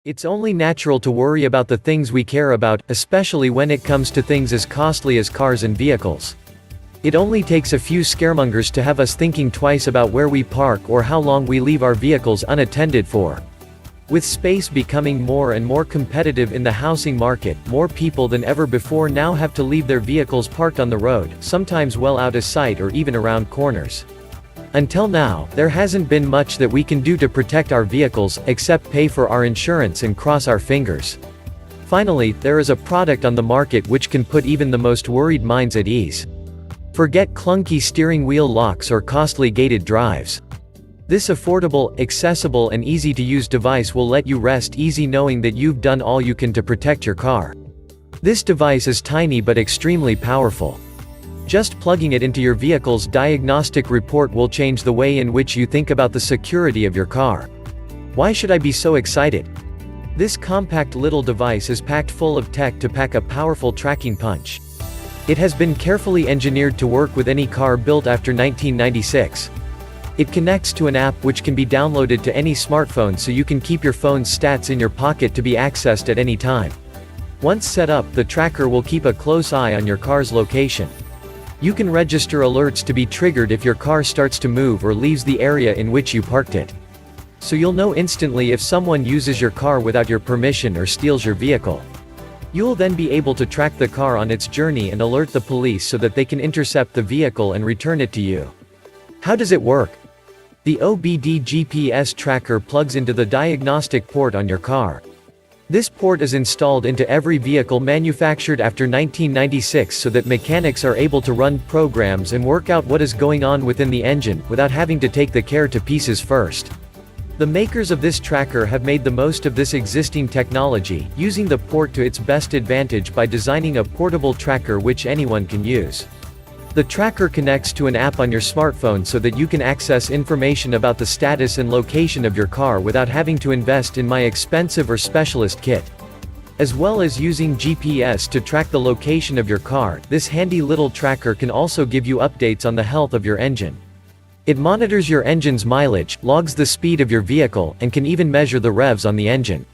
It's only natural to worry about the things we care about, especially when it comes to things as costly as cars and vehicles. It only takes a few scaremongers to have us thinking twice about where we park or how long we leave our vehicles unattended for. With space becoming more and more competitive in the housing market, more people than ever before now have to leave their vehicles parked on the road, sometimes well out of sight or even around corners. Until now, there hasn't been much that we can do to protect our vehicles, except pay for our insurance and cross our fingers. Finally, there is a product on the market which can put even the most worried minds at ease. Forget clunky steering wheel locks or costly gated drives. This affordable, accessible and easy-to-use device will let you rest easy knowing that you've done all you can to protect your car. This device is tiny but extremely powerful. Just plugging it into your vehicle's diagnostic report will change the way in which you think about the security of your car. Why should I be so excited? This compact little device is packed full of tech to pack a powerful tracking punch. It has been carefully engineered to work with any car built after 1996. It connects to an app which can be downloaded to any smartphone so you can keep your phone's stats in your pocket to be accessed at any time. Once set up, the tracker will keep a close eye on your car's location. You can register alerts to be triggered if your car starts to move or leaves the area in which you parked it. So you'll know instantly if someone uses your car without your permission or steals your vehicle. You'll then be able to track the car on its journey and alert the police so that they can intercept the vehicle and return it to you. How does it work? The OBD GPS tracker plugs into the diagnostic port on your car. This port is installed into every vehicle manufactured after 1996 so that mechanics are able to run programs and work out what is going on within the engine, without having to take the car to pieces first. The makers of this tracker have made the most of this existing technology, using the port to its best advantage by designing a portable tracker which anyone can use. The tracker connects to an app on your smartphone so that you can access information about the status and location of your car without having to invest in my expensive or specialist kit. As well as using GPS to track the location of your car, this handy little tracker can also give you updates on the health of your engine. It monitors your engine's mileage, logs the speed of your vehicle, and can even measure the revs on the engine.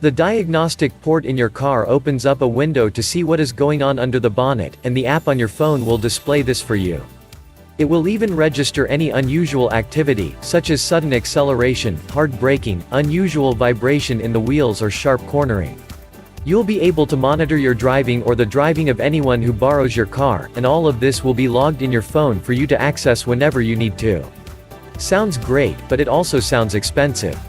The diagnostic port in your car opens up a window to see what is going on under the bonnet, and the app on your phone will display this for you. It will even register any unusual activity, such as sudden acceleration, hard braking, unusual vibration in the wheels or sharp cornering. You'll be able to monitor your driving or the driving of anyone who borrows your car, and all of this will be logged in your phone for you to access whenever you need to. Sounds great, but it also sounds expensive.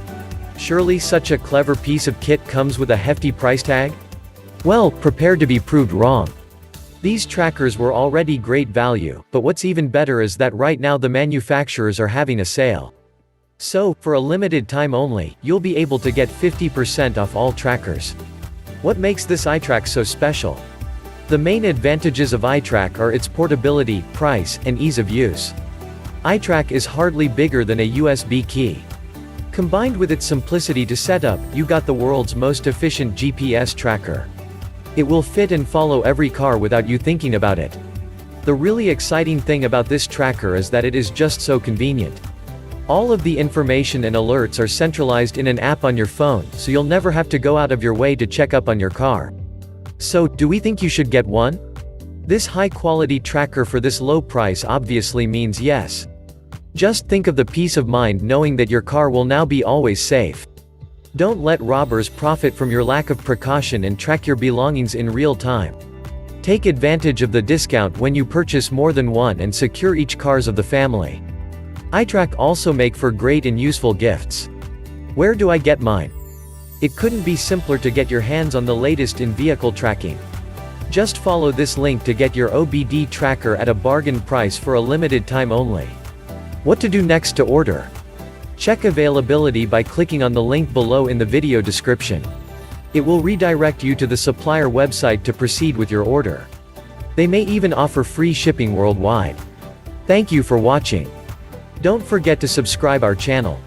Surely such a clever piece of kit comes with a hefty price tag? Well, prepare to be proved wrong. These trackers were already great value, but what's even better is that right now the manufacturers are having a sale. So, for a limited time only, you'll be able to get 50% off all trackers. What makes this Itrack so special? The main advantages of Itrack are its portability, price, and ease of use. Itrack is hardly bigger than a USB key. Combined with its simplicity to set up, you got the world's most efficient GPS tracker. It will fit and follow every car without you thinking about it. The really exciting thing about this tracker is that it is just so convenient. All of the information and alerts are centralized in an app on your phone, so you'll never have to go out of your way to check up on your car. So, do we think you should get one? This high-quality tracker for this low price obviously means yes. Just think of the peace of mind knowing that your car will now be always safe. Don't let robbers profit from your lack of precaution and track your belongings in real time. Take advantage of the discount when you purchase more than one and secure each cars of the family. Itrack also make for great and useful gifts. Where do I get mine? It couldn't be simpler to get your hands on the latest in vehicle tracking. Just follow this link to get your OBD tracker at a bargain price for a limited time only. What to do next to order? Check availability by clicking on the link below in the video description. It will redirect you to the supplier website to proceed with your order. They may even offer free shipping worldwide. Thank you for watching. Don't forget to subscribe our channel.